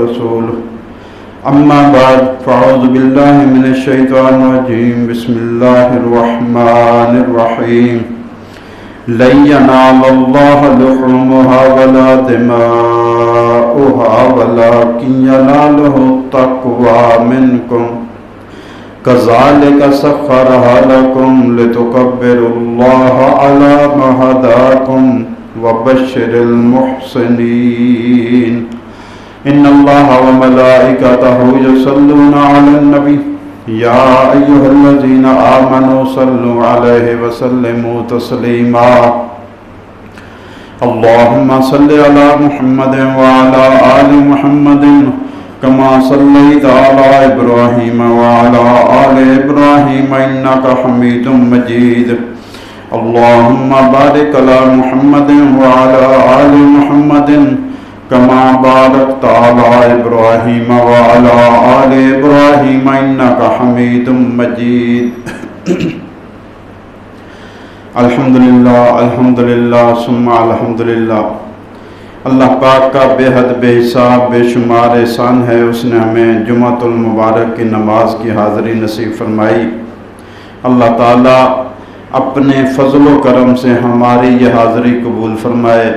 ورسوله أما بعد فأعوذ بالله من الشيطان الرجيم بسم الله الرحمن الرحيم لن ينال الله لحومها ولا دماؤها ولكن يناله التقوى منكم كذلك سخرها لكم لتكبروا الله على ما هداكم وبشر المحسنين إن الله وملائكته يصلون على النبي يا أيها الذين آمنوا صلوا عليه وسلموا تسليما اللهم صل على محمد وعلى آل محمد كما صليت على إبراهيم وعلى آل إبراهيم إنك حميد مجيد اللهم بارك على محمد وعلى آل محمد كما باركت على إبراهيم وعلى آل إبراهيم إنك حميد مجيد الحمدللہ ثم الحمدللہ۔ اللہ پاک کا بے حد بے حساب بے شمار احسان ہے، اس نے ہمیں جمعۃ المبارک کی نماز کی حاضری نصیب فرمائی۔ اللہ تعالیٰ اپنے فضل و کرم سے ہماری یہ حاضری قبول فرمائے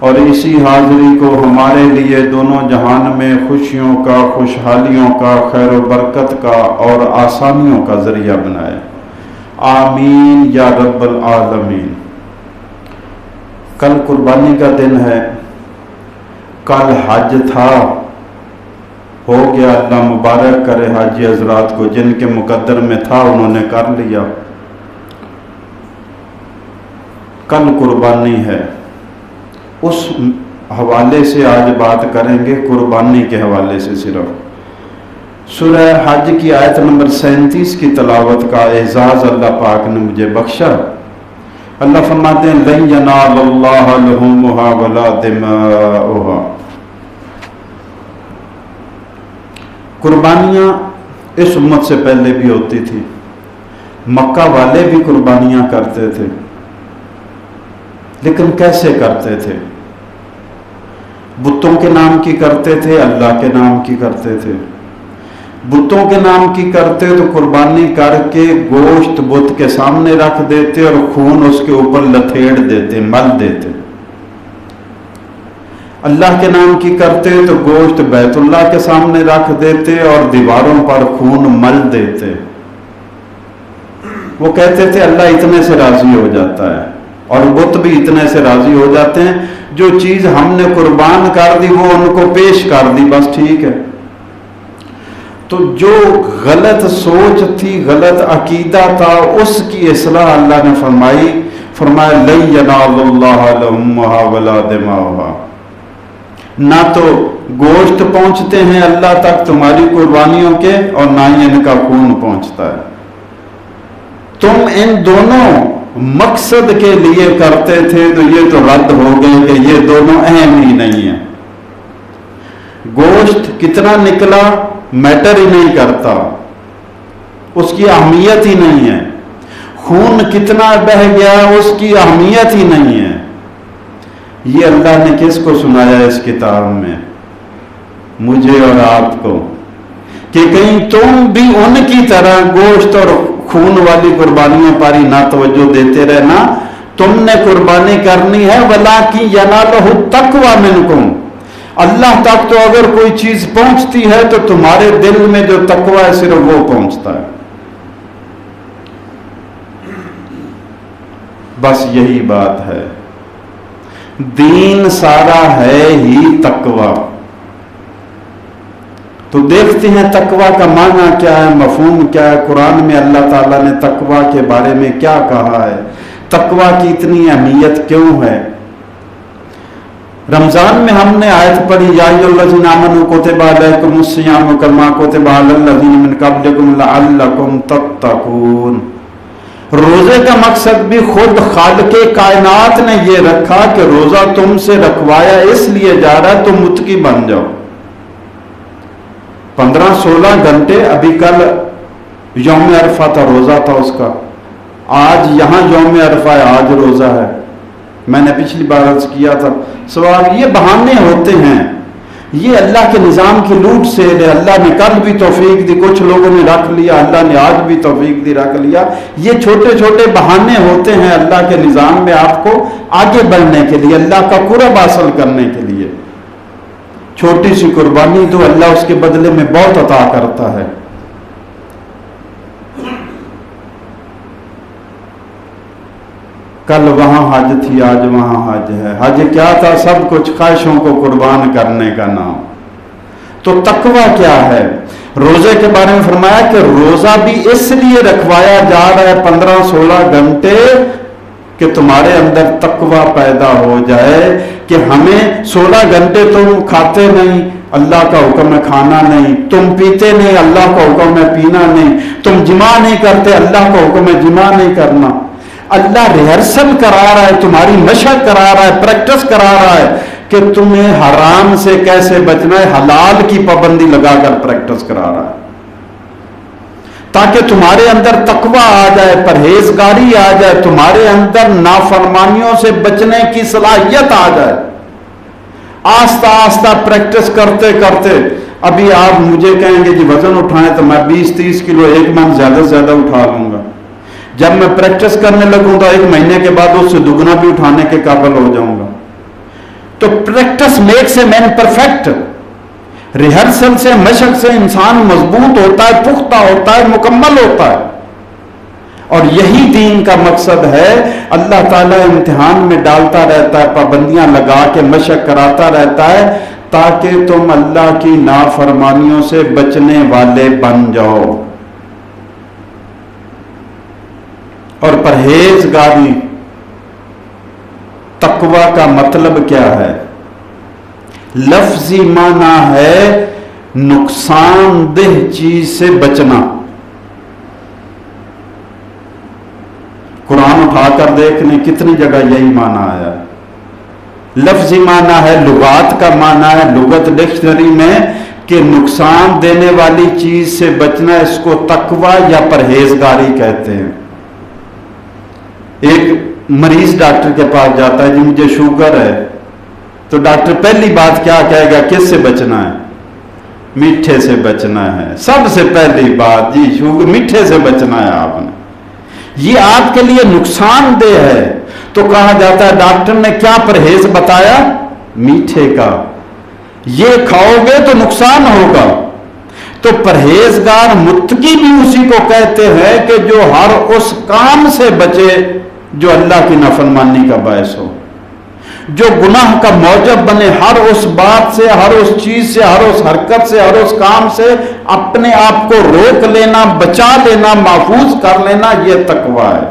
اور اسی حاضری کو ہمارے لیے دونوں جہان میں خوشیوں کا، خوشحالیوں کا، خیر و برکت کا اور آسانیوں کا ذریعہ بنائے، آمین یا رب العالمین۔ کل قربانی کا دن ہے، کل حج تھا، ہو گیا، اللہ مبارک کرے حاجی حضرات کو، جن کے مقدر میں تھا انہوں نے کر لیا۔ کل قربانی ہے، اس حوالے سے آج بات کریں گے، قربانی کے حوالے سے صرف۔ سورہ حج کی آیت نمبر 37 کی تلاوت کا اعزاز اللہ پاک نے مجھے بخشا۔ اللہ فرماتے ہیں لن ینال اللہ لحومها ولا دماؤها۔ قربانیاں اس امت سے پہلے بھی ہوتی تھی، مکہ والے بھی قربانیاں کرتے تھے، لیکن کیسے کرتے تھے؟ بتوں کے نام کی کرتے تھے، اللہ کے نام کی کرتے تھے۔ بتوں کے نام کی کرتے تو قربانی کر کے گوشت بت کے سامنے رکھ دیتے اور خون اس کے اوپر لتھیڑ دیتے، مل دیتے۔ اللہ کے نام کی کرتے تو گوشت بیت اللہ کے سامنے رکھ دیتے اور دیواروں پر خون مل دیتے۔ وہ کہتے تھے اللہ اتنے سے راضی ہو جاتا ہے، اور بت بھی اتنے سے راضی ہو جاتے ہیں، جو چیز ہم نے قربان کر دی وہ ان کو پیش کر دی، بس ٹھیک ہے۔ تو جو غلط سوچ تھی، غلط عقیدہ تھا، اس کی اصلاح اللہ نے فرمایا لن ینال اللہ لحومها ولا دماؤها۔ نہ تو گوشت پہنچتے ہیں اللہ تک تمہاری قربانیوں کے، اور نہ ہی ان کا خون پہنچتا ہے۔ تم ان دونوں مقصد کے لیے کرتے تھے تو یہ تو رد ہو گئے کہ یہ دونوں اہم ہی نہیں ہیں۔ گوشت کتنا نکلا میٹر ہی نہیں کرتا، اس کی اہمیت ہی نہیں ہے۔ خون کتنا بہہ گیا اس کی اہمیت ہی نہیں ہے۔ یہ اللہ نے کس کو سنایا اس کتاب میں؟ مجھے اور آپ کو، کہ کہیں تم بھی ان کی طرح گوشت اور خون والی قربانیوں پر ہی نہ توجہ دیتے رہنا۔ تم نے قربانی کرنی ہے وَلَٰكِن يَنَالُهُ التَّقْوَىٰ مِنْكُمْ۔ اللہ تک تو اگر کوئی چیز پہنچتی ہے تو تمہارے دل میں جو تقوی ہے صرف وہ پہنچتا ہے۔ بس یہی بات ہے، دین سارا ہے ہی تقوی۔ تو دیکھتے ہیں تقوی کا معنی کیا ہے، مفہوم کیا ہے، قرآن میں اللہ تعالیٰ نے تقوی کے بارے میں کیا کہا ہے، تقوی کی اتنی اہمیت کیوں ہے۔ رمضان میں ہم نے آیت پڑھی یا ایھا الذین آمنوا کتب علیکم الصیام کما کتب علی الذین من قبلکم لعلکم تتقون۔ روزے کا مقصد بھی خود خالق کائنات نے یہ رکھا کہ روزہ تم سے رکھوایا اس لیے جا رہا ہے تم متقی بن جاؤ۔ 15-16 گھنٹے، ابھی کل یوم عرفہ تھا، روزہ تھا اس کا، آج یہاں یوم عرفہ ہے، آج روزہ ہے۔ میں نے پچھلی بار عرض کیا تھا، سوال یہ بہانے ہوتے ہیں یہ اللہ کے نظام کی لوٹ سے اللہ نے کل بھی توفیق دی، کچھ لوگوں نے رکھ لیا، اللہ نے آج بھی توفیق دی رکھ لیا۔ یہ چھوٹے چھوٹے بہانے ہوتے ہیں اللہ کے نظام میں آپ کو آگے بڑھنے کے لیے، اللہ کا قرب حاصل کرنے کے لیے۔ چھوٹی سی قربانی تو اللہ اس کے بدلے میں بہت عطا کرتا ہے۔ کل وہاں حج تھی، آج وہاں حج ہے۔ حج کیا تھا؟ سب کچھ خواہشوں کو قربان کرنے کا نام۔ تو تقوی کیا ہے؟ روزے کے بارے میں فرمایا کہ روزہ بھی اس لیے رکھوایا جا رہا ہے 15-16 گھنٹے کہ تمہارے اندر تقوی پیدا ہو جائے، کہ ہمیں 16 گھنٹے تم کھاتے نہیں، اللہ کا حکم ہے کھانا نہیں، تم پیتے نہیں، اللہ کا حکم ہے پینا نہیں، تم جماع نہیں کرتے، اللہ کا حکم ہے جماع نہیں کرنا۔ اللہ ریہرسل کرا رہا ہے، تمہاری مشق کرا رہا ہے، پریکٹس کرا رہا ہے کہ تمہیں حرام سے کیسے بچنا ہے، حلال کی پابندی لگا کر پریکٹس کرا رہا ہے تاکہ تمہارے اندر تقوی آ جائے، پرہیزگاری آ جائے، تمہارے اندر نافرمانیوں سے بچنے کی صلاحیت آ جائے۔ آہستہ آہستہ پریکٹس کرتے کرتے، ابھی آپ مجھے کہیں گے جی وزن اٹھائیں تو میں 20-30 کلو ایک من زیادہ سے زیادہ اٹھا لوں گا۔ جب میں پریکٹس کرنے لگوں تو 1 مہینے کے بعد اس سے دگنا بھی اٹھانے کے قابل ہو جاؤں گا۔ تو practice makes a man perfect. Rehearsal سے، مشق سے انسان مضبوط ہوتا ہے، پختہ ہوتا ہے، مکمل ہوتا ہے۔ اور یہی دین کا مقصد ہے۔ اللہ تعالیٰ امتحان میں ڈالتا رہتا ہے، پابندیاں لگا کے مشق کراتا رہتا ہے تاکہ تم اللہ کی نافرمانیوں سے بچنے والے بن جاؤ۔ اور پرہیزگاری، تقوی کا مطلب کیا ہے؟ لفظی معنی ہے نقصان دہ چیز سے بچنا۔ قرآن اٹھا کر دیکھنے کتنی جگہ یہی معنی آیا ہے۔ لفظی معنی ہے، لغات کا معنی ہے، لغت ڈکشنری میں کہ نقصان دینے والی چیز سے بچنا، اس کو تقوی یا پرہیزگاری کہتے ہیں۔ ایک مریض ڈاکٹر کے پاس جاتا ہے، جی مجھے شوگر ہے، تو ڈاکٹر پہلی بات کیا کہے گا؟ کس سے بچنا ہے؟ میٹھے سے بچنا ہے۔ سب سے پہلی بات جی شوگر، میٹھے سے بچنا ہے آپ نے، یہ آپ کے لیے نقصان دہ ہے۔ تو کہا جاتا ہے ڈاکٹر نے کیا پرہیز بتایا؟ میٹھے کا، یہ کھاؤ گے تو نقصان ہوگا۔ تو پرہیزگار متقی بھی اسی کو کہتے ہیں کہ جو ہر اس کام سے بچے جو اللہ کی نافرمانی کا باعث ہو، جو گناہ کا موجب بنے، ہر اس بات سے، ہر اس چیز سے، ہر اس حرکت سے، ہر اس کام سے اپنے آپ کو روک لینا، بچا لینا، محفوظ کر لینا، یہ تقوی ہے۔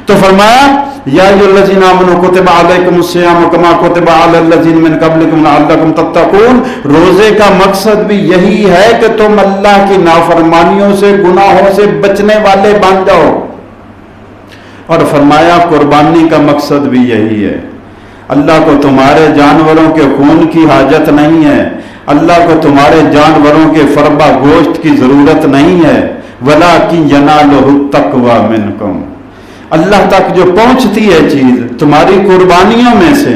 تو فرمایا یا ایھا الذین آمنوا کتب علیکم الصیام کما کتب علی الذین من قبلکم لعلکم تتقون۔ روزے کا مقصد بھی یہی ہے کہ تم اللہ کی نافرمانیوں سے، گناہوں سے بچنے والے بن جاؤ۔ اور فرمایا قربانی کا مقصد بھی یہی ہے۔ اللہ کو تمہارے جانوروں کے خون کی حاجت نہیں ہے، اللہ کو تمہارے جانوروں کے فربا گوشت کی ضرورت نہیں ہے، وَلَٰكِن يَنَالُهُ التَّقْوَىٰ مِنْكُمْ۔ اللہ تک جو پہنچتی ہے چیز تمہاری قربانیوں میں سے۔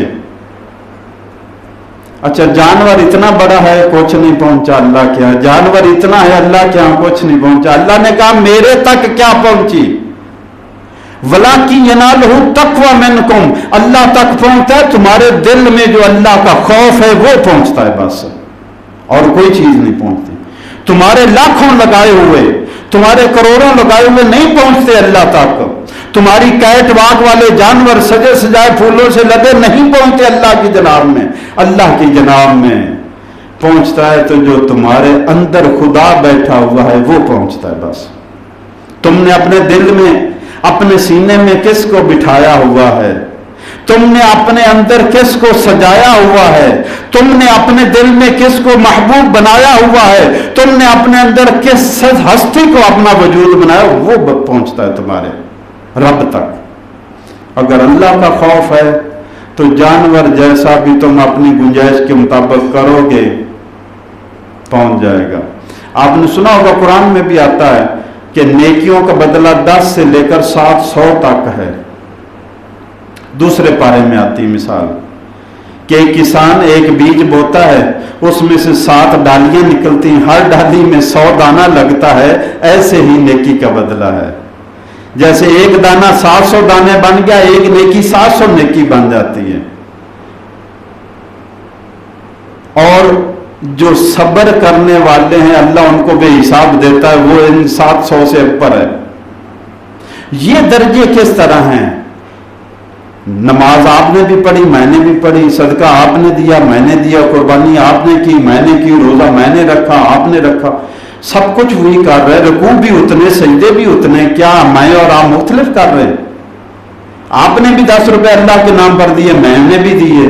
اچھا جانور اتنا بڑا ہے کچھ نہیں پہنچا، اللہ کیا؟ جانور اتنا ہے اللہ کیا کچھ نہیں پہنچا؟ اللہ نے کہا میرے تک کیا پہنچی؟ وَلَٰكِن يَنَالُهُ التَّقْوَىٰ مِنْكُمْ۔ اللہ تک پہنچتا ہے تمہارے دل میں جو اللہ کا خوف ہے وہ پہنچتا ہے، بس اور کوئی چیز نہیں پہنچتی۔ تمہارے لاکھوں لگائے ہوئے، تمہارے کروڑوں لگائے ہوئے نہیں پہنچتے اللہ تک۔ تمہاری کیٹ واگ والے جانور سجے سجائے پھولوں سے لدے نہیں پہنچتے اللہ کی جناب میں۔ اللہ کی جناب میں پہنچتا ہے تو جو تمہارے اندر خدا بیٹھا ہوا ہے وہ پہنچتا ہے، بس۔ تم نے اپنے دل میں، اپنے سینے میں کس کو بٹھایا ہوا ہے؟ تم نے اپنے اندر کس کو سجایا ہوا ہے؟ تم نے اپنے دل میں کس کو محبوب بنایا ہوا ہے؟ تم نے اپنے اندر کس ہستی کو اپنا وجود بنایا؟ وہ پہنچتا ہے تمہارے رب تک۔ اگر اللہ کا خوف ہے تو جانور جیسا بھی تم اپنی گنجائش کے مطابق کرو گے پہنچ جائے گا۔ آپ نے سنا ہوگا قرآن میں بھی آتا ہے کہ نیکیوں کا بدلہ 10 سے لے کر 700 تک ہے۔ دوسرے پارے میں آتی مثال کہ کسان ایک بیج بوتا ہے، اس میں سے 7 ڈالیاں نکلتی ہیں، ہر ڈالی میں 100 دانہ لگتا ہے، ایسے ہی نیکی کا بدلہ ہے۔ جیسے ایک دانہ 700 دانے بن گیا، ایک نیکی 700 نیکی بن جاتی ہے۔ اور جو صبر کرنے والے ہیں اللہ ان کو بے حساب دیتا ہے، وہ ان 700 سے اوپر ہے۔ یہ درجے کس طرح ہیں؟ نماز آپ نے بھی پڑھی، میں نے بھی پڑھی، صدقہ آپ نے دیا، میں نے دیا، قربانی آپ نے کی، میں نے کی، روزہ میں نے رکھا، آپ نے رکھا، سب کچھ وہی کر رہے، رکوع بھی اتنے، سجدے بھی اتنے، کیا میں اور آپ مختلف کر رہے؟ آپ نے بھی 10 روپے اللہ کے نام پر دیے، میں نے بھی دیے،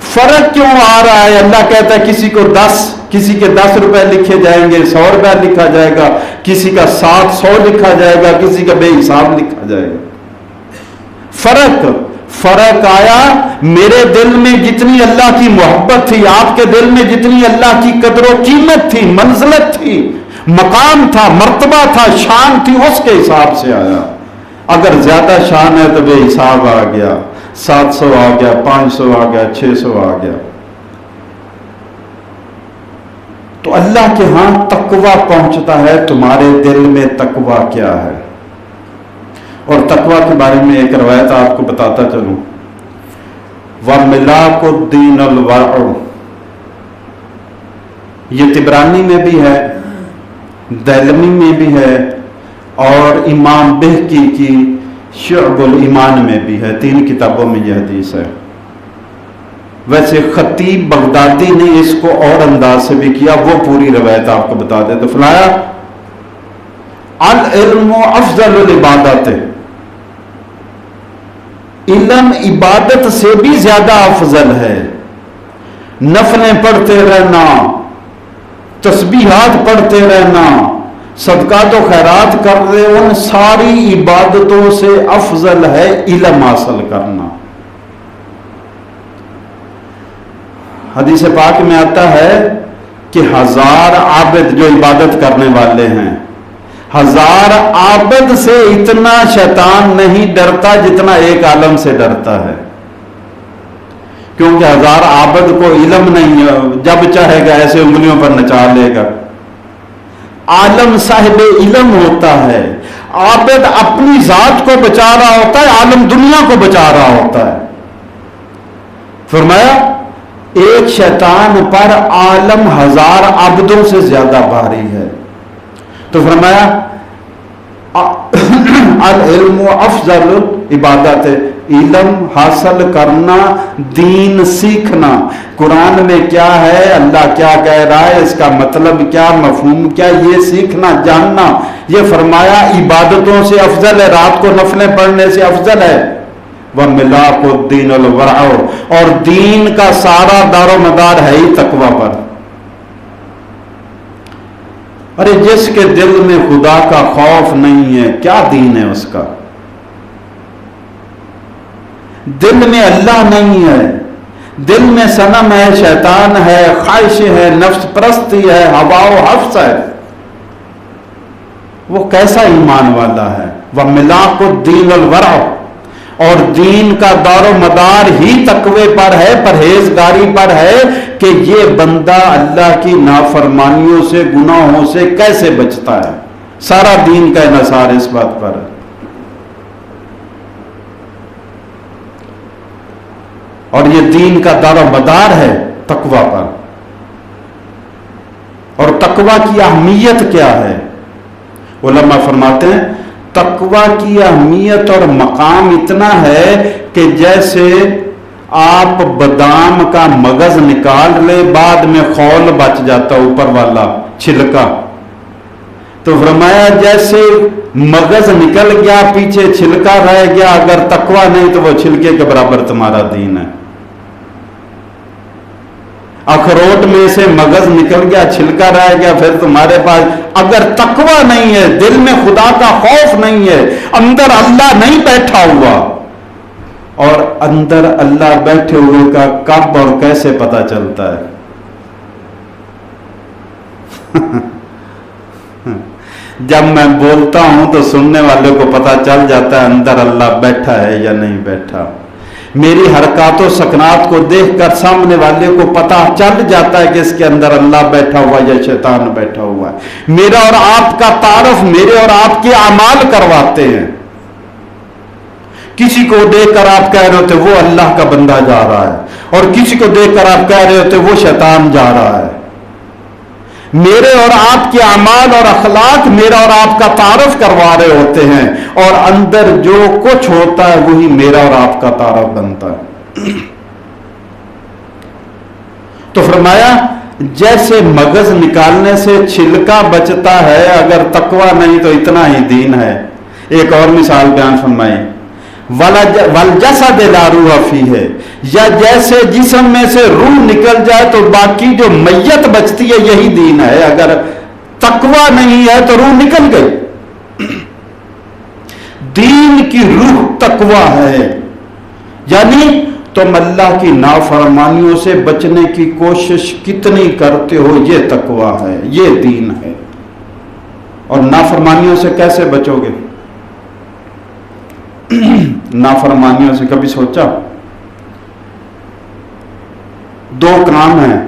فرق کیوں آ رہا ہے؟ اللہ کہتا ہے کسی کو 10، کسی کے 10 روپے لکھے جائیں گے، 100 روپے لکھا جائے گا، کسی کا 700 لکھا جائے گا، کسی کا بے حساب لکھا جائے گا۔ فرق آیا، میرے دل میں جتنی اللہ کی محبت تھی، آپ کے دل میں جتنی اللہ کی قدر و قیمت تھی، منزلت تھی، مقام تھا، مرتبہ تھا، شان تھی، اس کے حساب سے آیا۔ اگر زیادہ شان ہے تو بے حساب آ گیا، 700 آ گیا، 500 آ گیا، 600 آ گیا۔ تو اللہ کے ہاں تقوی پہنچتا ہے، تمہارے دل میں تقوی کیا ہے؟ اور تقوی کے بارے میں ایک روایت آپ کو بتاتا چلوں۔ وَمِلَاكُ الدِّينَ الْوَرْعُ، یہ طبرانی میں بھی ہے، دیلمی میں بھی ہے، اور امام بہقی کی شعب الایمان میں بھی ہے، 3 کتابوں میں یہ حدیث ہے۔ ویسے خطیب بغدادی نے اس کو اور انداز سے بھی کیا، وہ پوری روایت آپ کو بتا دے تو فرمایا العلم افضل العبادت، علم عبادت سے بھی زیادہ افضل ہے۔ نفلیں پڑھتے رہنا، تسبیحات پڑھتے رہنا، صدقات و خیرات کر رہے، ان ساری عبادتوں سے افضل ہے علم حاصل کرنا۔ حدیث پاک میں آتا ہے کہ 1000 عابد جو عبادت کرنے والے ہیں، 1000 عابد سے اتنا شیطان نہیں ڈرتا جتنا ایک عالم سے ڈرتا ہے، کیونکہ 1000 عابد کو علم نہیں ہے، جب چاہے گا ایسے انگلیوں پر نچا لے گا۔ عالم صاحب علم ہوتا ہے، عابد اپنی ذات کو بچا رہا ہوتا ہے، عالم دنیا کو بچا رہا ہوتا ہے۔ فرمایا ایک شیطان پر عالم 1000 عابدوں سے زیادہ بھاری ہے۔ تو فرمایا العلم افضل عبادت، علم حاصل کرنا، دین سیکھنا، قرآن میں کیا ہے، اللہ کیا کہہ رہا ہے، اس کا مطلب کیا، مفہوم کیا، یہ سیکھنا جاننا، یہ فرمایا عبادتوں سے افضل ہے، رات کو نفلیں پڑھنے سے افضل ہے۔ وَمِلَاكُ الدِّينَ الْوَرْعُ، اور دین کا سارا دار و مدار ہے ہی تقوی پر۔ ارے جس کے دل میں خدا کا خوف نہیں ہے، کیا دین ہے اس کا؟ دل میں اللہ نہیں ہے، دل میں صنم ہے، شیطان ہے، خواہش ہے، نفس پرستی ہے، ہوا و حفظ ہے، وہ کیسا ایمان والا ہے؟ وَمِلَاكُ الدِّينَ الْوَرْعُ، اور دین کا دار و مدار ہی تقوی پر ہے، پرہیزگاری پر ہے کہ یہ بندہ اللہ کی نافرمانیوں سے، گناہوں سے کیسے بچتا ہے۔ سارا دین کا انحصار اس بات پر ہے۔ اور یہ دین کا دار و مدار ہے تقوی پر۔ اور تقوی کی اہمیت کیا ہے؟ علماء فرماتے ہیں تقوی کی اہمیت اور مقام اتنا ہے کہ جیسے آپ بادام کا مغز نکال لے، بعد میں خول بچ جاتا اوپر والا چھلکا، تو فرمایا جیسے مغز نکل گیا، پیچھے چھلکا رہ گیا، اگر تقوی نہیں تو وہ چھلکے کے برابر تمہارا دین ہے۔ اخروٹ میں سے مغز نکل گیا، چھلکا رہ گیا، پھر تمہارے پاس اگر تقوی نہیں ہے، دل میں خدا کا خوف نہیں ہے، اندر اللہ نہیں بیٹھا ہوا، اور اندر اللہ بیٹھے ہوئے کا کب اور کیسے پتہ چلتا ہے؟ جب میں بولتا ہوں تو سننے والے کو پتہ چل جاتا ہے اندر اللہ بیٹھا ہے یا نہیں بیٹھا۔ میری حرکات و سکنات کو دیکھ کر سامنے والے کو پتہ چل جاتا ہے کہ اس کے اندر اللہ بیٹھا ہوا یا شیطان بیٹھا ہوا ہے۔ میرا اور آپ کا تعارف میرے اور آپ کے اعمال کرواتے ہیں۔ کسی کو دیکھ کر آپ کہہ رہے ہوتے وہ اللہ کا بندہ جا رہا ہے، اور کسی کو دیکھ کر آپ کہہ رہے ہوتے وہ شیطان جا رہا ہے۔ میرے اور آپ کے اعمال اور اخلاق میرا اور آپ کا تعارف کروا رہے ہوتے ہیں، اور اندر جو کچھ ہوتا ہے وہی میرا اور آپ کا تعارف بنتا ہے۔ تو فرمایا جیسے مغز نکالنے سے چھلکا بچتا ہے، اگر تقوی نہیں تو اتنا ہی دین ہے۔ ایک اور مثال بیان فرمائی، وَالْجَسَدِ لَا رُوحَ فِيهِ، یا جیسے جسم میں سے روح نکل جائے تو باقی جو میت بچتی ہے یہی دین ہے۔ اگر تقوی نہیں ہے تو روح نکل گئی۔ دین کی روح تقوی ہے، یعنی تم اللہ کی نافرمانیوں سے بچنے کی کوشش کتنی کرتے ہو، یہ تقوی ہے، یہ دین ہے۔ اور نافرمانیوں سے کیسے بچو گے؟ نافرمانیوں سے کبھی سوچا؟ دو کام ہیں،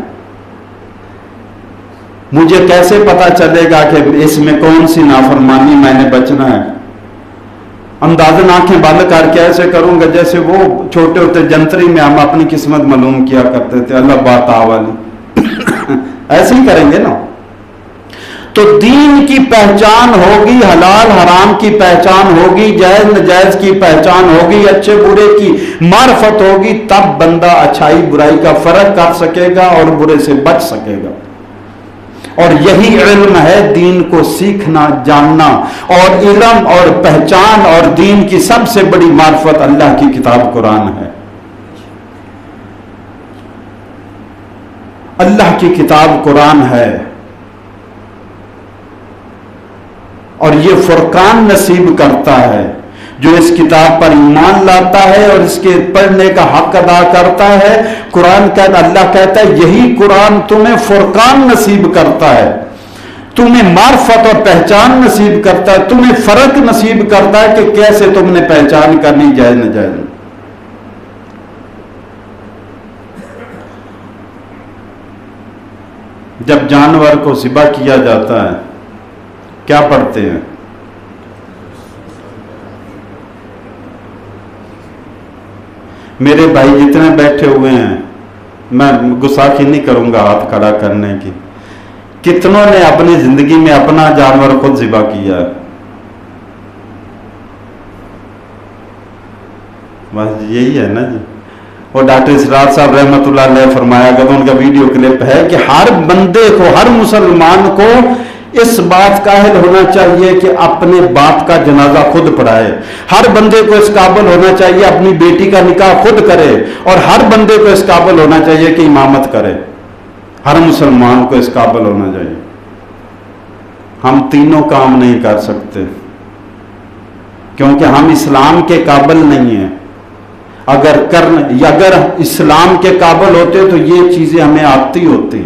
مجھے کیسے پتا چلے گا کہ اس میں کون سی نافرمانی میں نے بچنا ہے؟ اندازن آنکھیں بند کر کے ایسے کروں گا جیسے وہ چھوٹے ہوتے جنتری میں ہم اپنی قسمت معلوم کیا کرتے تھے، اللہ بات والی ایسے ہی کریں گے نا۔ تو دین کی پہچان ہوگی، حلال حرام کی پہچان ہوگی، جائز نجائز کی پہچان ہوگی، اچھے برے کی معرفت ہوگی، تب بندہ اچھائی برائی کا فرق کر سکے گا اور برے سے بچ سکے گا۔ اور یہی علم ہے دین کو سیکھنا، جاننا، اور علم اور پہچان اور دین کی سب سے بڑی معرفت اللہ کی کتاب قرآن ہے۔ اللہ کی کتاب قرآن ہے، اور یہ فرقان نصیب کرتا ہے۔ جو اس کتاب پر ایمان لاتا ہے اور اس کے پڑھنے کا حق ادا کرتا ہے، قرآن کہتا، اللہ کہتا ہے یہی قرآن تمہیں فرقان نصیب کرتا ہے، تمہیں معرفت اور پہچان نصیب کرتا ہے، تمہیں فرق نصیب کرتا ہے کہ کیسے تم نے پہچان کرنی جائز ناجائز۔ جب جانور کو ذبح کیا جاتا ہے کیا پڑھتے ہیں؟ میرے بھائی جتنے بیٹھے ہوئے ہیں، میں گستاخی نہیں کروں گا ہاتھ کھڑا کرنے کی، کتنوں نے اپنی زندگی میں اپنا جانور خود ذبح کیا ہے؟ بس یہی ہے نا جی۔ اور ڈاکٹر اسرار صاحب رحمۃ اللہ علیہ فرمایا گیا، ان کا ویڈیو کلپ ہے کہ ہر بندے کو، ہر مسلمان کو اس بات کا اہل ہونا چاہیے کہ اپنے باپ کا جنازہ خود پڑھائے۔ ہر بندے کو اس قابل ہونا چاہیے اپنی بیٹی کا نکاح خود کرے، اور ہر بندے کو اس قابل ہونا چاہیے کہ امامت کرے۔ ہر مسلمان کو اس قابل ہونا چاہیے۔ ہم تینوں کام نہیں کر سکتے کیونکہ ہم اسلام کے قابل نہیں ہیں۔ اگر اسلام کے قابل ہوتے تو یہ چیزیں ہمیں آتی ہوتی،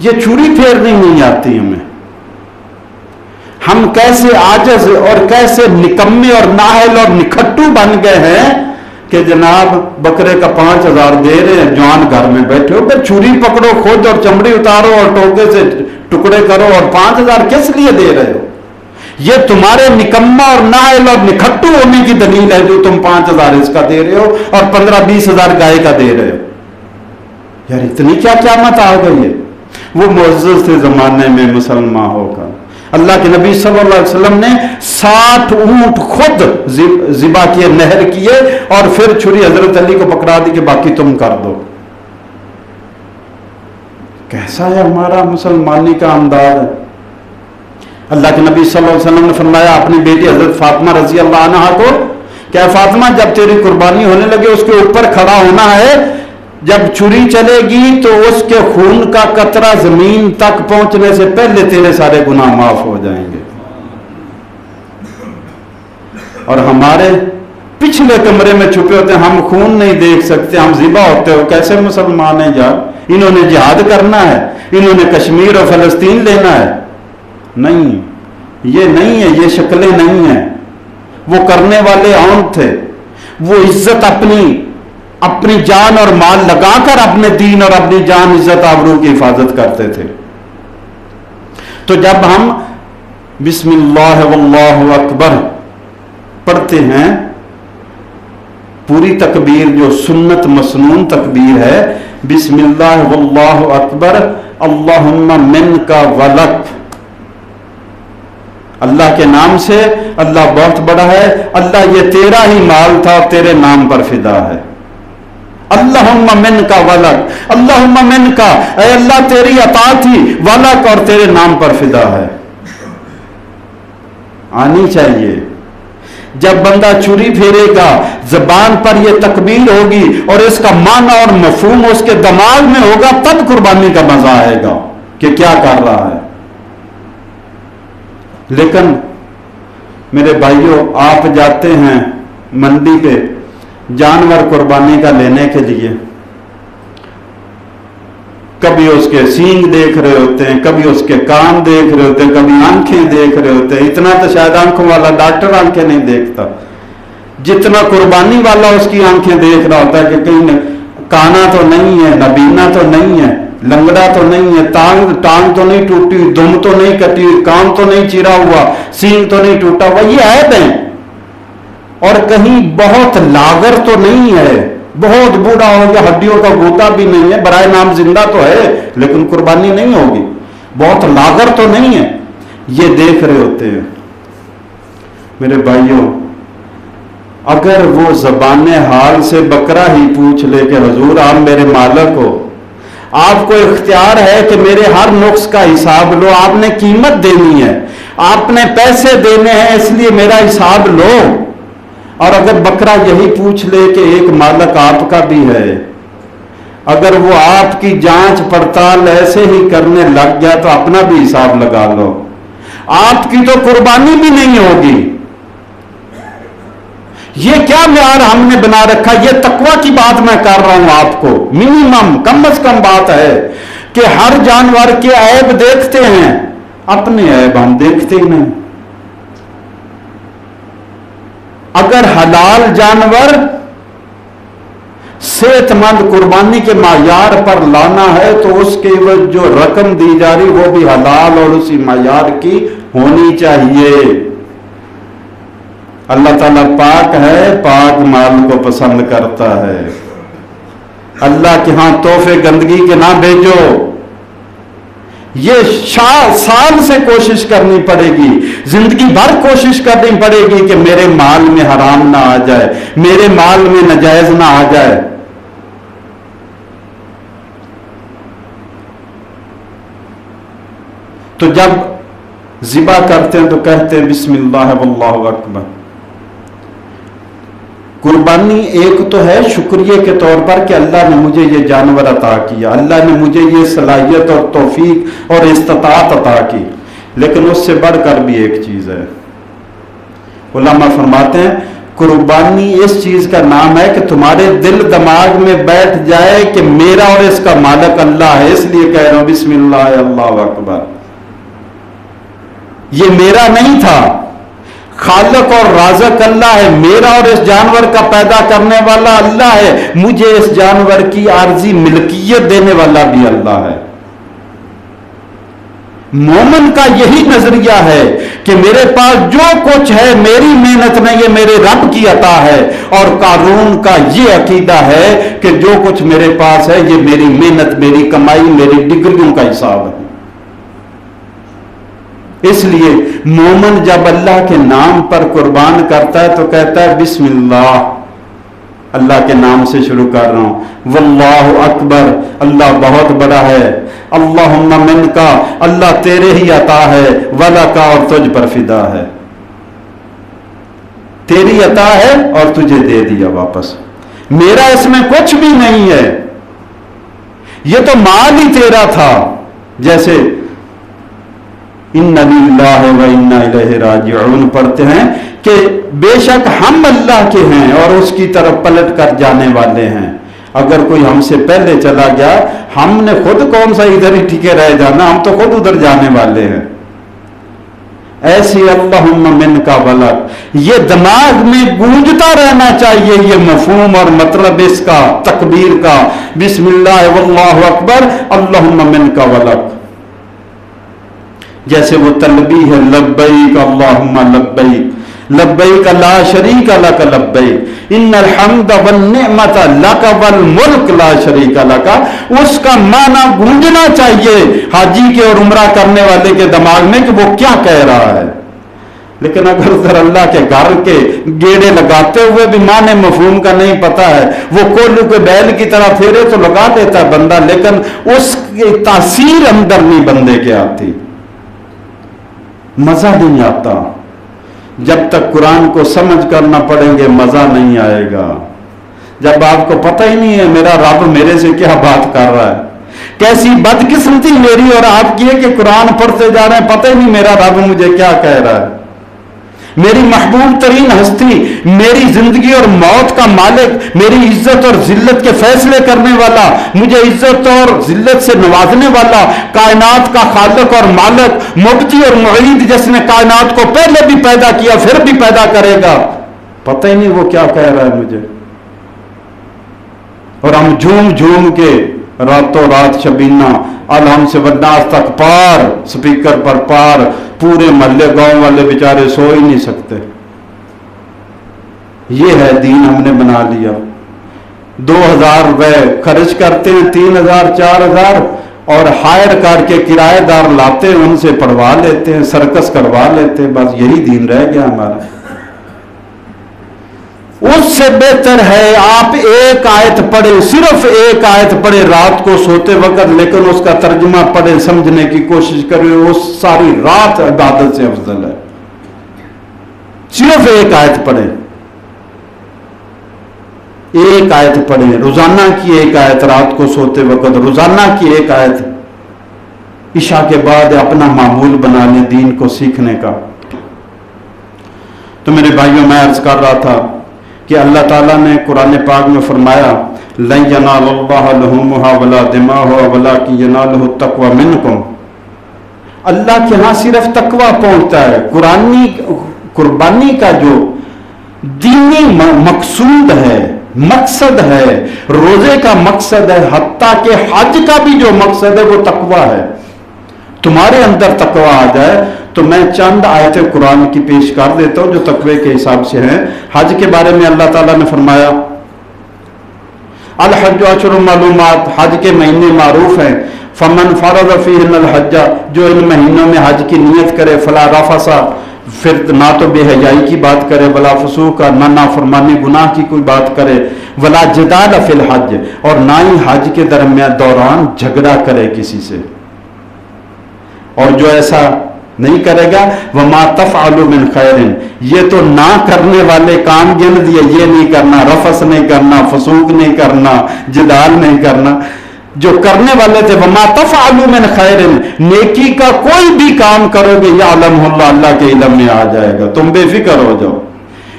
یہ چھری پھیرنی نہیں آتی ہمیں۔ ہم کیسے عاجز اور کیسے نکمے اور نااہل اور نکھٹو بن گئے ہیں کہ جناب بکرے کا 5000 دے رہے ہیں، جوان گھر میں بیٹھے ہو، پھر چھری پکڑو خود اور چمڑی اتارو اور ٹوکے سے ٹکڑے کرو، اور 5000 کس لیے دے رہے ہو؟ یہ تمہارے نکما اور نااہل اور نکھٹو ہونے کی دلیل ہے جو تم 5000 اس کا دے رہے ہو اور 15-20 ہزار گائے کا دے رہے ہو۔ یار اتنی کیا قیامت آ گئی ہے؟ وہ معزز تھے زمانے میں مسلمان ہو کر، اللہ کے نبی صلی اللہ علیہ وسلم نے 60 اونٹ خود ذبح کیے، نہر کیے، اور پھر چھری حضرت علی کو پکڑا دی کہ باقی تم کر دو۔ کیسا ہے ہمارا مسلمانی کا انداز ہے؟ اللہ کے نبی صلی اللہ علیہ وسلم نے فرمایا اپنی بیٹی حضرت فاطمہ رضی اللہ عنہا کو کہ اے فاطمہ جب تیری قربانی ہونے لگے اس کے اوپر کھڑا ہونا ہے، جب چھری چلے گی تو اس کے خون کا قطرہ زمین تک پہنچنے سے پہلے تیرے سارے گناہ معاف ہو جائیں گے۔ اور ہمارے پچھلے کمرے میں چھپے ہوتے ہیں، ہم خون نہیں دیکھ سکتے، ہم ذبح ہوتے ہو، کیسے مسلمان ہیں یار؟ انہوں نے جہاد کرنا ہے، انہوں نے کشمیر اور فلسطین لینا ہے؟ نہیں، یہ نہیں ہے، یہ شکلیں نہیں ہیں۔ وہ کرنے والے عام تھے، وہ عزت اپنی جان اور مال لگا کر اپنے دین اور اپنی جان عزت آبرو کی حفاظت کرتے تھے. تو جب ہم بسم اللہ واللہ اکبر پڑھتے ہیں، پوری تکبیر جو سنت مسنون تکبیر ہے، بسم اللہ واللہ اکبر اللہم منک ولک، اللہ کے نام سے، اللہ بہت بڑا ہے، اللہ یہ تیرا ہی مال تھا تیرے نام پر فدا ہے. اللہم منک ولک، اللہم منک، اے اللہ تیری عطا تھی، ولک اور تیرے نام پر فدا ہے. آنی چاہیے. جب بندہ چوری پھیرے گا زبان پر یہ تکبیر ہوگی اور اس کا معنی اور مفہوم اس کے دماغ میں ہوگا، تب قربانی کا مزہ آئے گا کہ کیا کر رہا ہے. لیکن میرے بھائیوں، آپ جاتے ہیں منڈی پہ جانور قربانی کا لینے کے لیے، کبھی اس کے سینگ دیکھ رہے ہوتے ہیں، کبھی اس کے کان دیکھ رہے ہوتے ہیں، کبھی آنکھیں دیکھ رہے ہوتے ہیں. اتنا تو شاید آنکھوں والا ڈاکٹر آنکھیں نہیں دیکھتا جتنا قربانی والا اس کی آنکھیں دیکھ رہا ہوتا ہے کہ کہیں کانا تو نہیں ہے، نبینا تو نہیں ہے، لنگڑا تو نہیں ہے، ٹانگ تو نہیں ٹوٹی، دم تو نہیں کٹی، کان تو نہیں چیرا ہوا، سینگ تو نہیں ٹوٹا ہوا. یہ عیب ہے. اور کہیں بہت لاغر تو نہیں ہے، بہت بوڑھا ہو گیا، ہڈیوں کا گوتا بھی نہیں ہے، برائے نام زندہ تو ہے لیکن قربانی نہیں ہوگی، بہت لاغر تو نہیں ہے. یہ دیکھ رہے ہوتے ہیں. میرے بھائیوں، اگر وہ زبان حال سے بکرا ہی پوچھ لے کہ حضور آپ میرے مالک ہو، آپ کو اختیار ہے کہ میرے ہر نقص کا حساب لو، آپ نے قیمت دینی ہے، آپ نے پیسے دینے ہیں، اس لیے میرا حساب لو. اور اگر بکرا یہی پوچھ لے کہ ایک مالک آپ کا بھی ہے، اگر وہ آپ کی جانچ پڑتال ایسے ہی کرنے لگ گیا تو اپنا بھی حساب لگا لو، آپ کی تو قربانی بھی نہیں ہوگی. یہ کیا معیار ہم نے بنا رکھا؟ یہ تقوی کی بات میں کر رہا ہوں آپ کو. منیمم کم از کم بات ہے کہ ہر جانور کے عیب دیکھتے ہیں، اپنے عیب ہم دیکھتے ہی نہیں. اگر حلال جانور صحت مند قربانی کے معیار پر لانا ہے تو اس کے عوض جو رقم دی جا رہی وہ بھی حلال اور اسی معیار کی ہونی چاہیے. اللہ تعالیٰ پاک ہے، پاک مال کو پسند کرتا ہے. اللہ کے ہاں تحفے گندگی کے نہ بھیجو. یہ سال سے کوشش کرنی پڑے گی، زندگی بھر کوشش کرنی پڑے گی کہ میرے مال میں حرام نہ آ جائے، میرے مال میں ناجائز نہ آ جائے. تو جب ذبح کرتے ہیں تو کہتے ہیں بسم اللہ واللہ اکبر. قربانی ایک تو ہے شکریہ کے طور پر کہ اللہ نے مجھے یہ جانور عطا کیا، اللہ نے مجھے یہ صلاحیت اور توفیق اور استطاعت عطا کی. لیکن اس سے بڑھ کر بھی ایک چیز ہے. علماء فرماتے ہیں قربانی اس چیز کا نام ہے کہ تمہارے دل دماغ میں بیٹھ جائے کہ میرا اور اس کا مالک اللہ ہے، اس لیے کہہ رہا ہوں بسم اللہ اللہ اکبر. یہ میرا نہیں تھا، خالق اور رازق اللہ ہے، میرا اور اس جانور کا پیدا کرنے والا اللہ ہے، مجھے اس جانور کی عارضی ملکیت دینے والا بھی اللہ ہے. مومن کا یہی نظریہ ہے کہ میرے پاس جو کچھ ہے میری محنت نہیں، یہ میرے رب کی عطا ہے. اور قارون کا یہ عقیدہ ہے کہ جو کچھ میرے پاس ہے یہ میری محنت، میری کمائی، میری ڈگریوں کا حساب ہے. اس لیے مومن جب اللہ کے نام پر قربان کرتا ہے تو کہتا ہے بسم اللہ، اللہ کے نام سے شروع کر رہا ہوں، واللہ اکبر، اللہ بہت بڑا ہے، اللہم منکا، اللہ تیرے ہی عطا ہے، ولکا، اور تجھ پر فدا ہے، تیری عطا ہے اور تجھے دے دیا واپس، میرا اس میں کچھ بھی نہیں ہے، یہ تو مال ہی تیرا تھا. جیسے اِنَّ لِلَّهِ وَإِنَّا إِلَيْهِ رَاجِعُونَ پڑھتے ہیں کہ بے شک ہم اللہ کے ہیں اور اس کی طرف پلٹ کر جانے والے ہیں. اگر کوئی ہم سے پہلے چلا گیا، ہم نے خود کون سا ادھر ہی ٹھیکے رہ جانا، ہم تو خود ادھر جانے والے ہیں. ایسی اللہم من کا ولک، یہ دماغ میں گونجتا رہنا چاہیے یہ مفہوم اور مطلب اس کا، تکبیر کا، بسم اللہ واللہ اکبر اللہم من کا ولک. جیسے وہ تلبی ہے لبیک اللہم لبیک، لبیک لا شریک لک لبیک ان الحمد والنعمت لک والملک لا شریک لک، اس کا معنی گونجنا چاہیے حاجی کے اور عمرہ کرنے والے کے دماغ میں کہ وہ کیا کہہ رہا ہے. لیکن اگر ادھر اللہ کے گھر کے گیڑے لگاتے ہوئے بھی معنی مفہوم کا نہیں پتا ہے، وہ کولو کے بیل کی طرح پھیرے تو لگا دیتا ہے بندہ، لیکن اس کی تاثیر اندر نہیں بندے کے آتی، مزہ نہیں آتا. جب تک قرآن کو سمجھ کر نہ پڑھیں گے مزہ نہیں آئے گا. جب آپ کو پتہ ہی نہیں ہے میرا رب میرے سے کیا بات کر رہا ہے، کیسی بدقسمتی میری اور آپ کی ہے کہ قرآن پڑھتے جا رہے ہیں، پتہ ہی نہیں میرا رب مجھے کیا کہہ رہا ہے. میری محبوب ترین ہستی، میری زندگی اور موت کا مالک، میری عزت اور ذلت کے فیصلے کرنے والا، مجھے عزت اور ذلت سے نوازنے والا، کائنات کا خالق اور مالک، مبدی اور معید، جس نے کائنات کو پہلے بھی پیدا کیا پھر بھی پیدا کرے گا، پتہ ہی نہیں وہ کیا کہہ رہا ہے مجھے. اور ہم جھوم جھوم کے راتوں رات شبینہ الحم سے بدناس تک پار، سپیکر پر پار، پورے محلے گاؤں والے بیچارے سو ہی نہیں سکتے. یہ ہے دین ہم نے بنا لیا. 2000 روپے خرچ کرتے ہیں، 3000 4000 اور ہائر کر کے کرایہ دار لاتے ہیں، ان سے پڑھوا لیتے ہیں، سرکس کروا لیتے ہیں، بس یہی دین رہ گیا ہمارا. اس سے بہتر ہے آپ ایک آیت پڑھیں، صرف ایک آیت پڑھیں رات کو سوتے وقت، لیکن اس کا ترجمہ پڑھیں، سمجھنے کی کوشش کریں، اس ساری رات عبادت سے افضل ہے. صرف ایک آیت پڑھیں، ایک آیت پڑھیں، روزانہ کی ایک آیت رات کو سوتے وقت، روزانہ کی ایک آیت عشاء کے بعد اپنا معمول بنا لیں دین کو سیکھنے کا. تو میرے بھائیوں میں عرض کر رہا تھا کہ اللہ تعالیٰ نے قرآن پاک میں فرمایا لَن يَنَالَ اللَّهَ لُحُومُهَا وَلَا دِمَاؤُهَا وَلَٰكِن يَنَالُهُ التَّقْوَىٰ مِنكُمْ. اللہ کے ہاں صرف تقویٰ پہنچتا ہے. قربانی کا جو دینی مقصود ہے، مقصد ہے، روزے کا مقصد ہے، حتیٰ کہ حج کا بھی جو مقصد ہے وہ تقویٰ ہے. تمہارے اندر تقویٰ آ جائے تو میں چند آیتیں قرآن کی پیش کر دیتا ہوں جو تقوی کے حساب سے ہیں. حج کے بارے میں اللہ تعالیٰ نے فرمایا الحج اشہر معلومات، حج کے مہینے معروف ہیں. فمن فرض فیہن الحج، جو ان مہینوں میں حج کی نیت کرے، فلا رفث، پھر نہ تو بے حیائی کی بات کرے، ولا فسوق، نہ نافرمانی گناہ کی کوئی بات کرے، ولا جدال فی الحج، اور نہ ہی حج کے درمیان دوران جھگڑا کرے کسی سے. اور جو ایسا نہیں کرے گا وما تفعلوا من خیر، یہ تو نہ کرنے والے کام گن دیے، یہ نہیں کرنا، رفث نہیں کرنا، فسوق نہیں کرنا، جدال نہیں کرنا. جو کرنے والے تھے وما تفعلوا من خیر، نیکی کا کوئی بھی کام کرو گے یعلمہ اللہ، اللہ کے علم میں آ جائے گا. تم بے فکر ہو جاؤ،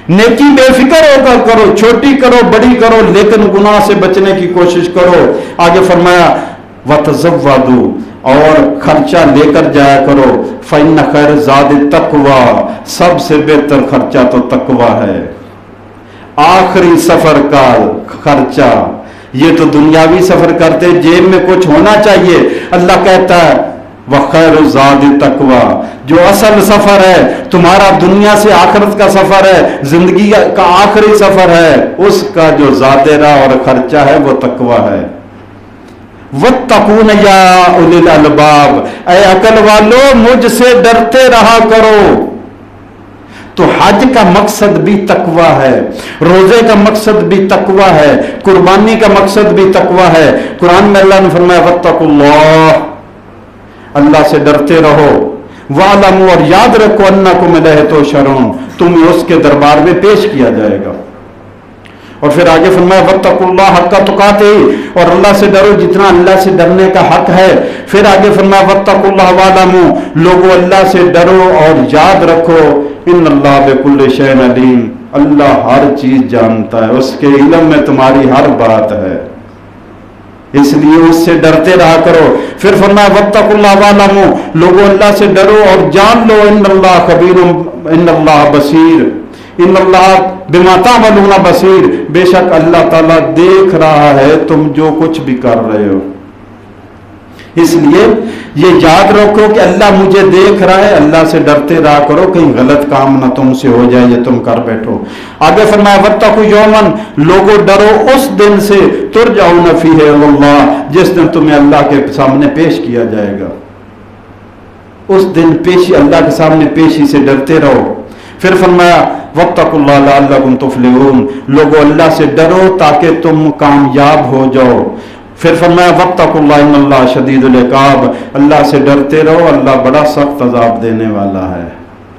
نیکی بے فکر ہو کر کرو، چھوٹی کرو بڑی کرو، لیکن گناہ سے بچنے کی کوشش کرو. آگے فرمایا وتزودوا، اور خرچہ لے کر جایا کرو. فإن خیر زاد التقوی، سب سے بہتر خرچہ تو تقوی ہے. آخری سفر کا خرچہ، یہ تو دنیاوی سفر کرتے جیب میں کچھ ہونا چاہیے. اللہ کہتا ہے وخیر زاد التقوی، جو اصل سفر ہے تمہارا دنیا سے آخرت کا سفر ہے، زندگی کا آخری سفر ہے، اس کا جو زاد راہ اور خرچہ ہے وہ تقوی ہے. وَاتَّقُونَ يَا أُولِي الْأَلْبَابِ، اے عقل والو مجھ سے ڈرتے رہا کرو. تو حج کا مقصد بھی تقوی ہے، روزے کا مقصد بھی تقوی ہے، قربانی کا مقصد بھی تقوی ہے. قرآن میں اللہ نے فرمایا وَاتَّقُوا اللَّهَ، اللہ سے ڈرتے رہو. وَاعْلَمُوا، اور یاد رکھو أَنَّكُمْ إِلَيْهِ تُحْشَرُونَ، تمہیں اس کے دربار میں پیش کیا جائے گا. اور پھر آگے فرمایا وَاتَّقُوا اللَّهَ حَقَّ تُقَاتِهِ، اور اللہ سے ڈرو جتنا اللہ سے ڈرنے کا حق ہے. پھر آگے فرمایا وَاتَّقُوا اللَّهَ وَاعْلَمُوا، لوگوں اللہ سے ڈرو اور یاد رکھو ان اللہ بِكُلِّ شَيْءٍ عَلِيمٌ، اللہ ہر چیز جانتا ہے، اس کے علم میں تمہاری ہر بات ہے، اس لیے اس سے ڈرتے رہا کرو. پھر فرمایا واتقوا واعلموا، لوگوں اللہ سے ڈرو اور جان لو ان اللہ خبیر ان اللہ بصیر ان اللہ بما تعملون بصیر، بے شک اللہ تعالیٰ دیکھ رہا ہے تم جو کچھ بھی کر رہے ہو۔ اس لیے یہ یاد رکھو کہ اللہ مجھے دیکھ رہا ہے، اللہ سے ڈرتے رہا کرو کہیں غلط کام نہ تم سے ہو جائے یہ تم کر بیٹھو۔ آگے فرمایا واتقوا یومن، لوگوں ڈرو اس دن سے ترجعون فیہ الی اللہ، جس دن تمہیں اللہ کے سامنے پیش کیا جائے گا۔ اس دن پیشی، اللہ کے سامنے پیشی سے ڈرتے رہو۔ پھر فرمایا واتقوا اللہ لعلکم تفلحون، لوگوں اللہ سے ڈرو تاکہ تم کامیاب ہو جاؤ۔ پھر فرمایا واتقوا اللہ ان اللہ شدید العقاب، اللہ سے ڈرتے رہو، اللہ بڑا سخت عذاب دینے والا ہے،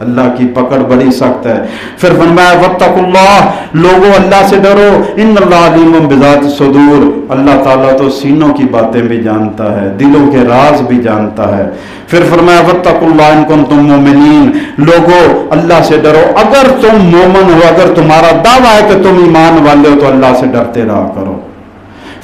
اللہ کی پکڑ بڑی سخت ہے۔ پھر فرمایا واتقوا اللہ، لوگوں اللہ سے ڈرو، ان اللہ علیم بذات الصدور، اللہ تعالیٰ تو سینوں کی باتیں بھی جانتا ہے، دلوں کے راز بھی جانتا ہے۔ پھر فرمایا واتقوا اللہ ان کنتم مؤمنین، لوگوں اللہ سے ڈرو اگر تم مومن ہو، اگر تمہارا دعویٰ ہے کہ تم ایمان والے ہو تو اللہ سے ڈرتے رہا کرو۔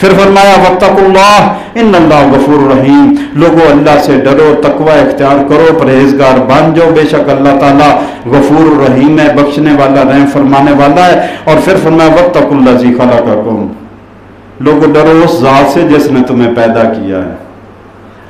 پھر فرمایا واتقوا اللہ ان اللہ غفور رحیم، لوگوں اللہ سے ڈرو، تقوی اختیار کرو، پرہیزگار بن جاؤ، بے شک اللہ تعالیٰ غفور رحیم ہے، بخشنے والا رحم فرمانے والا ہے۔ اور پھر فرمایا واتقوا الذی خلقکم، لوگوں ڈرو اس ذات سے جس نے تمہیں پیدا کیا ہے،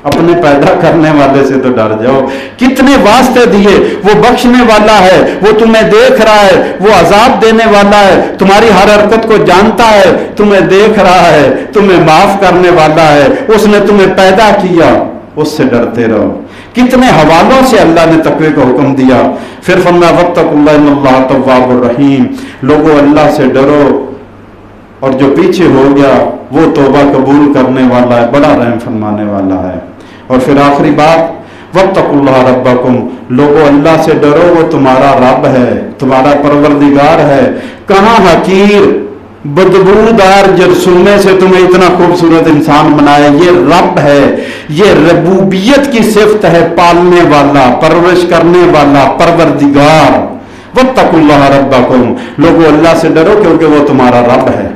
اپنے پیدا کرنے والے سے تو ڈر جاؤ۔ کتنے واسطے دیے، وہ بخشنے والا ہے، وہ تمہیں دیکھ رہا ہے، وہ عذاب دینے والا ہے، تمہاری ہر حرکت کو جانتا ہے، تمہیں دیکھ رہا ہے، تمہیں معاف کرنے والا ہے، اس نے تمہیں پیدا کیا، اس سے ڈرتے رہو۔ کتنے حوالوں سے اللہ نے تقوی کا حکم دیا۔ پھر فرمایا واتقوا اللہ ان اللہ تواب الرحیم، لوگوں اللہ سے ڈرو اور جو پیچھے ہو گیا وہ توبہ قبول کرنے والا ہے، بڑا رحم فرمانے والا ہے۔ اور پھر آخری بات واتقوا اللہ ربکم، لوگوں اللہ سے ڈرو، وہ تمہارا رب ہے، تمہارا پروردگار ہے۔ کہاں حقیر بدبودار جرثومے سے تمہیں اتنا خوبصورت انسان بنایا، یہ رب ہے، یہ ربوبیت کی صفت ہے، پالنے والا، پرورش کرنے والا، پروردگار۔ واتقوا اللہ ربکم، لوگوں اللہ سے ڈرو کیونکہ وہ تمہارا رب ہے۔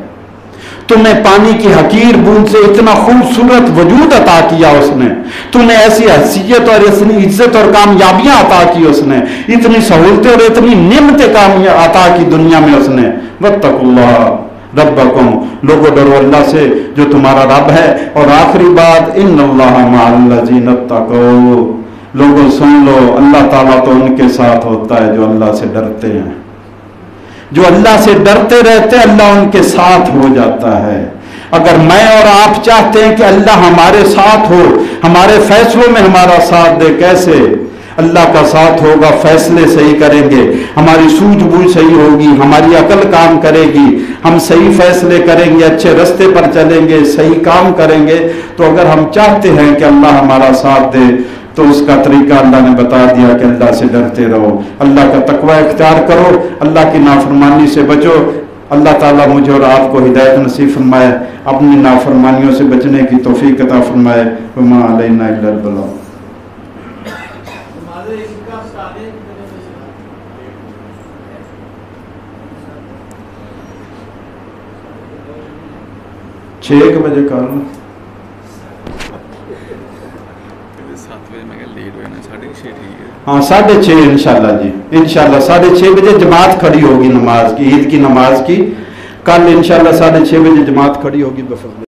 تمہیں پانی کی حقیر بوند سے اتنا خوبصورت وجود عطا کیا اس نے، تمہیں ایسی حیثیت اور اتنی عزت اور کامیابیاں عطا کی اس نے، اتنی سہولتیں اور اتنی نعمتیں عطا کی دنیا میں اس نے۔ واتقوا اللہ ربکم، لوگوں ڈرو اللہ سے جو تمہارا رب ہے۔ اور آخری بات ان اللہ مع الذین اتقوا، لوگوں سن لو اللہ تعالیٰ تو ان کے ساتھ ہوتا ہے جو اللہ سے ڈرتے ہیں، جو اللہ سے ڈرتے رہتے اللہ ان کے ساتھ ہو جاتا ہے۔ اگر میں اور آپ چاہتے ہیں کہ اللہ ہمارے ساتھ ہو، ہمارے فیصلوں میں ہمارا ساتھ دے، کیسے؟ اللہ کا ساتھ ہوگا، فیصلے صحیح کریں گے، ہماری سوجھ بوجھ صحیح ہوگی، ہماری عقل کام کرے گی، ہم صحیح فیصلے کریں گے، اچھے رستے پر چلیں گے، صحیح کام کریں گے۔ تو اگر ہم چاہتے ہیں کہ اللہ ہمارا ساتھ دے تو اس کا طریقہ اللہ نے بتا دیا کہ اللہ سے ڈرتے رہو، اللہ کا تقوی اختیار کرو، اللہ کی نافرمانی سے بچو۔ اللہ تعالیٰ مجھے اور آپ کو ہدایت نصیب فرمائے، اپنی نافرمانیوں سے بچنے کی توفیق عطا فرمائے۔ وما علینا الا البلاغ۔ چھ بجے کر لو، 7 بجے میں لیٹ ہو جانا، 6:30 ٹھیک ہے۔ ہاں 6:30 انشاءاللہ جی، انشاءاللہ 6:30 بجے جماعت کھڑی ہوگی نماز کی، عید کی نماز کی۔ کل انشاءاللہ 6:30 بجے جماعت کھڑی ہوگی بفضل